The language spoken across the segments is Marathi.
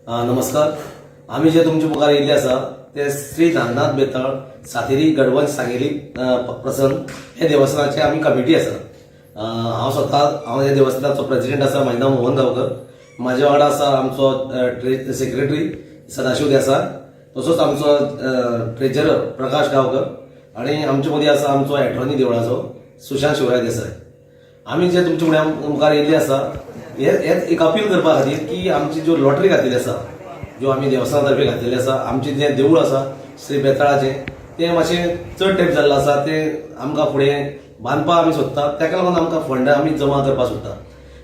नमस्कार. आम्ही जे तुमचे मुखार येयल्ले आसा ते श्री नागनाथ बेताळ सातेरी गडवंश सांगेली प्रसन्न हे देवस्थानाचे आम्ही कमिटी आसा. हांव ह्या देवस्थानाचो प्रेसिडेंट आसा महिना मोहन गांवकर. माझ्या वांगडा आसा आमचो सेक्रेटरी सदाशिव देसाय, तसोच आमचो ट्रेजरर प्रकाश गांवकर आणि आमचे मदीं आसा आमचो एटॉर्नी देवळाचो सुशांत शिवराय देसाय. आम्ही जे तुमच्या मुखार येयल्ले आसा एक अपील करपा खातीर की आमची ज्यो लॉटरी घातिल्ली आसा, ज्यो आमी देवस्थाना तर्फे घातिल्ली आसा, आमचें जें देवूळ आसा श्री बेताळाचें तें मातशें चड तेंप जाल्लें आसा. तें आमकां फुडें बांदपाक आमी सोदतात, ताका लागून आमकां फंड आमी जमा करपाक सोदतात.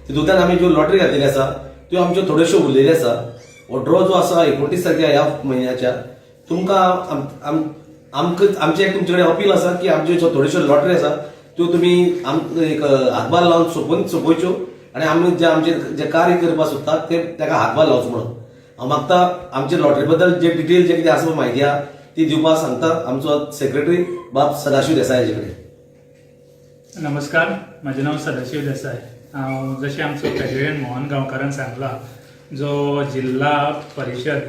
तितूंतल्यान आमी ज्यो लॉटरी घातिल्ली आसा त्यो आमच्यो थोड्योश्यो उरलेल्यो आसा. हो ड्रॉ जो आसा 29 तारखेर ह्या म्हयन्याच्या तुमकां आमचें एक तुमचे कडेन अपील आसा की आमच्यो ज्यो थोड्योश्यो लॉटरी आसा त्यो तुमी एक हातभार लावन सोंपोवच्यो आणि आमी जे कार्य करपाक सोदतात ते ताका हातभार लावचो म्हणून हांव मागता. आमचे लॉटरी बद्दल जे डिटेल जे कितें आसा म्हायती आहा ती दिवपाक सांगता आमचो सेक्रेटरी बाब सदाशिव देसाय हाजे कडेन. नमस्कार, म्हजें नांव सदाशिव देसाय. हांव जशें आमचो प्रेसिडेंट मोहन गांवकारान सांगला, जो जिल्हा परिशद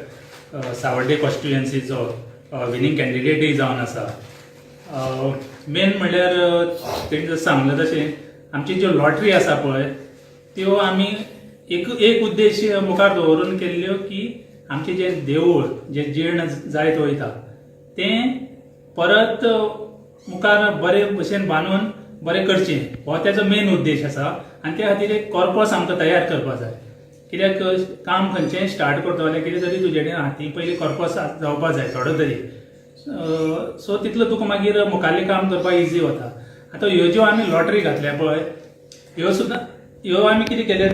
सावर्डे कॉन्स्टिट्युएन्सीचो विनींग कॅन्डिडेटूय जावन आसा. मेन म्हणल्यार तेणें सांगलें तशें आमची ज्यो लॉटरी आसा पळय त्यो आमी एक उद्देश मुखार दवरून केल्ल्यो की आमचें जें देवूळ जें जीर्ण जायत वयता तें परत मुखार बरे भशेन बांदून बरें करचें हो तेजो मेन उद्देश आसा. आनी त्या खातीर एक कॉर्पस आमकां तयार करपाक जाय. कित्याक काम खंयचेंय स्टार्ट करता जाल्यार कितें तरी तुजे कडेन हातीं पयलीं कॉर्पस जावपाक जाय थोडो तरी. सो तितलो तुका मागीर मुखाल्लें काम करपाक इजी वता. आतां ह्यो ज्यो आमी लॉटरी घातल्या पळय ह्यो आमी कितें केलें,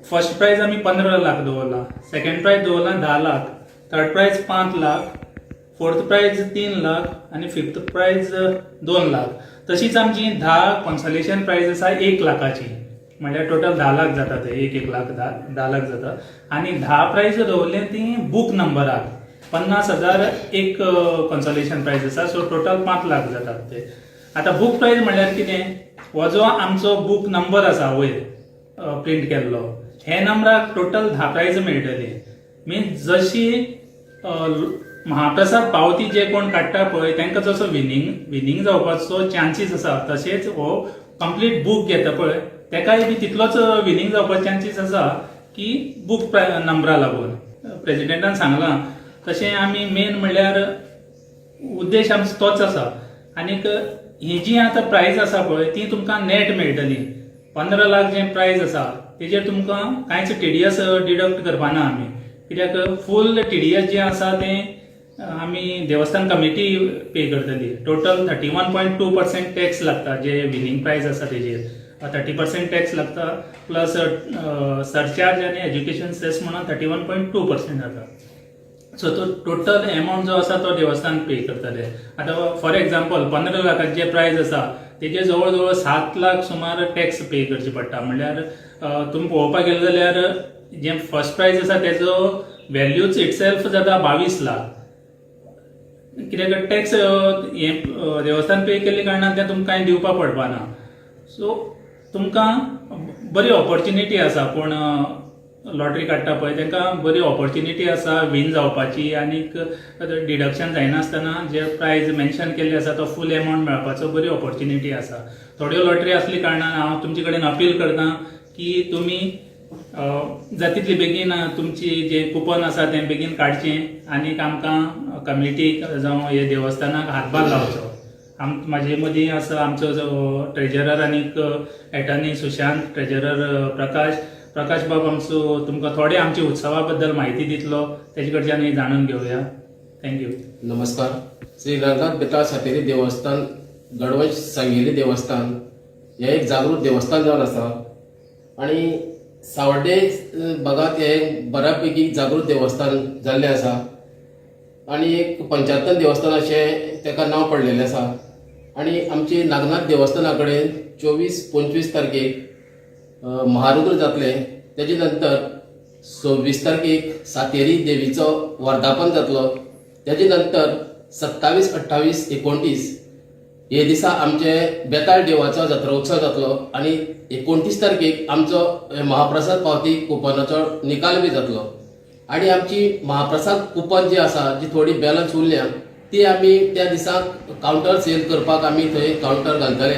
फर्स्ट प्रायज आमी 15 लाख दवरला, सेकंड प्रायज दवरला 10 lakh, third prize 5 lakh, fourth prize 3 lakh आणि फिफ्थ प्रायज 2 लाख. तशीच आमची 10 कॉन्सोलेशन प्रायज आसा 1 लाखाची, म्हणजे टोटल 10 लाख जाता. ते 1 लाख 10 लाख जाता. आणि 10 प्रायज दवरले ती बुक नंबराक 50,000 एक कॉन्सोलेशन प्रायज आसा. सो टोटल 5 लाख जातात ते. आता बुक प्रायज म्हणल्यार कितें, हो जो आमचो बुक नंबर आसा वयर प्रिंट केल्लो, हे नंबराक टोटल 10 प्रायज मेळटली. मीन्स जशी महाप्रसाद पावती जे कोण काडटा पळय तांकां जसो विनींग जावपाचो चान्सीस आसा, तशेंच हो कंप्लीट बुक घेता पळय तेकाय बी तितलोच विनींग जावपाचो चान्सीस आसा की बुक नंबरा लागून. प्रेसिडेंटान सांगलां तशें आमी मेन म्हणल्यार उद्देश आमचो तोच आसा. आनीक ही जी आतां प्रायज आसा पळय ती तुमकां नेट मेळटली. 15 लाख जे प्रायज आसा तेजेर तुमकां कांयच टीडीएस डिडक्ट करपाना आमी, कित्याक फूल टीडीएस जे आसा ते आमी देवस्थान कमिटी पे करतली. टोटल 31.2% टॅक्स लागता. जे विनींग प्रायज आसा तेजेर 30% टॅक्स लागता, प्लस सरचार्ज आनी एज्युकेशन सेस म्हणून 31.2% जाता. सो तो टोटल एमावंट जो आसा तो देवस्थान पे करतले. आतां फॉर एक्झाम्पल 15 लाखाचे जे प्रायज आसा तेजे जवळ जवळ 7 लाख सुमार टॅक्स पे करचे पडटा. म्हणल्यार तुमी पळोवपाक गेले जाल्यार जे फर्स्ट प्रायज आसा तेजो व्हॅल्यूच इटसेल्फ जाता 22 लाख. कित्याक टॅक्स हे देवस्थान पे केल्ले कारणान तें तुमकां कांय दिवपाक पडपाना. सो तुमकां बरी ऑपॉर्च्युनिटी आसा. कोण लॉटरी काडटा पळय तांकां बरी ऑपॉर्च्युनिटी आसा विन जावपाची. आनीक डिडक्शन जायनासतना जे प्रायज मेन्शन केल्ले आसा तो फूल एमावंट मेळपाचो बरी ऑपॉर्च्युनिटी आसा. थोड्यो लॉटरी आसली कारणान हांव तुमचे कडेन अपील करता की तुमी जातितली बेगीन तुमची जे कुपन आसा तें बेगीन काडचें आनीक आमकां कमिटीक जावं हे देवस्थानाक हातभार लावचो. म्हाजे मदीं आसा आमचो जो ट्रेजरर आनीक एटर्नी सुशांत, ट्रेजरर प्रकाश बाब आमचो तुमकां थोडे आमच्या उत्सवा बद्दल म्हायती दितलो. तेजे कडच्यान जाणून घेवया. थँक्यू. नमस्कार. श्री नागनाथ बेताळ सातेरी देवस्थान गडवंश सांगेली देवस्थान हे एक जागृत देवस्थान जावन आसा आणि सावर्डे भागात हे बऱ्यापैकी जागृत देवस्थान जाल्लें आसा आणि एक पंचायतन देवस्थान अशें तेका नांव पडलेलें आसा. आणि आमची नागनाथ देवस्थाना कडेन 24-25 तारखेक महारुद्र जातले. तेजे नंतर 26 तारखेक सातेरी देवीचो वर्धापन जातलो. तेजे नंतर 27, 28, 29 हे दिसा आमचे बेताळ देवाचो जात्रा उत्सव जातलो. आणि 29 तारखेक आमचो महाप्रसाद पावती कुपनाचो निकाल बी जातलो. आणि आमची महाप्रसाद कुपन जी आसा जी थोडी बॅलन्स उरल्या ती आमी त्या दिसाक कावंटर सेल करपाक आमी थंय कावंटर घालतले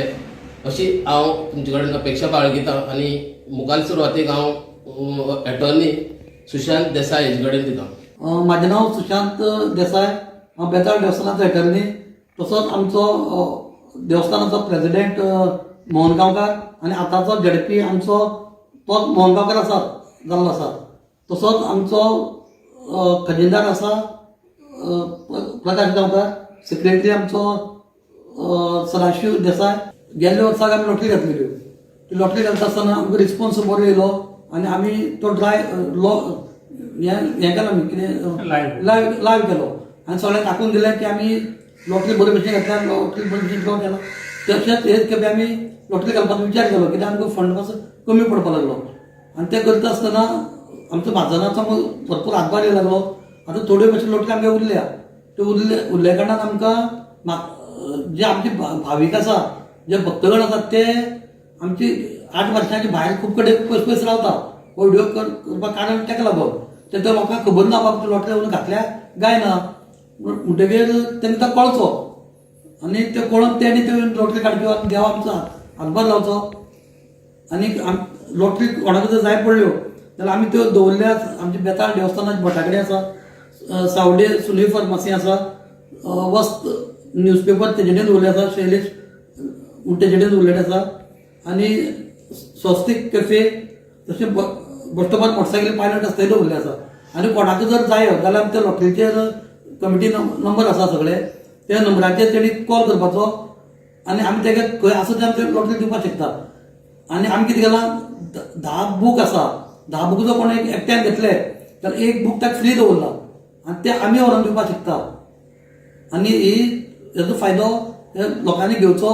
अशी हांव तुमचे कडेन अपेक्षा बाळगितां आनी मुखाल सुरवातेक हांव एटर्नी सुशांत देसाय हेजे कडेन दितां. माझे नाव सुशांत देसाय, हांव बेताळ देवस्थानाचो एटर्नी. तसोच आमचो देवस्थानाचो प्रेसिडेंट मोहन गांवकार आनी आतांचो झडपी आमचो तोच मोहन गांवकार आसा जाल्लो आसा. तसोच आमचो खजिनदार आसा प्रकाश गांवकार. सेक्रेटरी आमचो सदाशिव देसाय. गेल्ल्या वर्साक आमी लॉटरी घातलेल्यो. ती लॉटरी घालता आसतना आमकां रिस्पॉन्स बरो येयलो आनी आमी तो हें केलो आमी कितें लायव्ह केलो आनी सगळ्यांक दाखोवन दिलें की आमी लॉटरी बरे भशेन घातल्या, लॉटरी बरे भशेन ड्रॉ केला. तशेंच हेच खेपे आमी लॉटरी घालपाचो विचार केलो कित्याक आमकां फंड मातसो कमी पडपाक लागलो आनी तें करता आसतना आमच्या म्हाजनाचो भरपूर हातभार येवंक लागलो. आतां थोड्यो मातश्यो लॉटरी आमगे उरल्या. त्यो उरल्या कारणान आमकां जे आमचे भावीक आसा, जे भक्तगण आसात ते आमची 8 वर्सांची भायर खूब कडेन पयस रावता हो व्हिडिओ करपाक कारण तेका लागून. ते लोकांक खबर ना बाबा लॉटरी व्हरून घातल्या काय ना म्हणटगीर तेंकां कळचो आनी ते कळोन तेणी त्यो लॉटरी काडच्यो आनी देवा आमचो हातभार लावचो. आनी लॉटरी कोणाक जर जाय पडल्यो जाल्यार आमी त्यो दवरल्या. आमचे बेताळ देवस्थानाचे भटा कडेन आसा, सावडे सुनी फार्मासी आसा, वस्त न्यूजपेपर तेजे कडेन दवरले आसा, शैलेश तेजे कडेन दवरलेले आसा आनी स्वस्तिक कॅफे तशें बस स्टॉपार मोटरसायकल पायलट आसा थंय दवरले आसा. आनी कोणाक जर जायो जाल्यार आमी त्या लॉटरीचेर कमिटी नंबर आसा सगळे, त्या नंबराचेर तेणी कॉल करपाचो आनी आमी तेका खंय आसा ते आमी लॉटरी दिवपाक शकता. आनी आमी कितें केलां 10 बूक आसा, 10 बूक जर कोणी एकट्यान घेतले जाल्यार एक बूक ताका फ्री दवरला आनी ते आमी व्हरून दिवपाक शकता. आनी हेजो फायदो लोकांनी घेवचो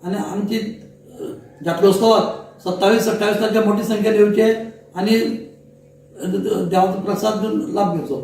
आनी आमची जात्रोत्सवाक 27-28 तारखेर मोठी संख्येन येवचे आनी देवाचो प्रसाद लाभ घेवचो.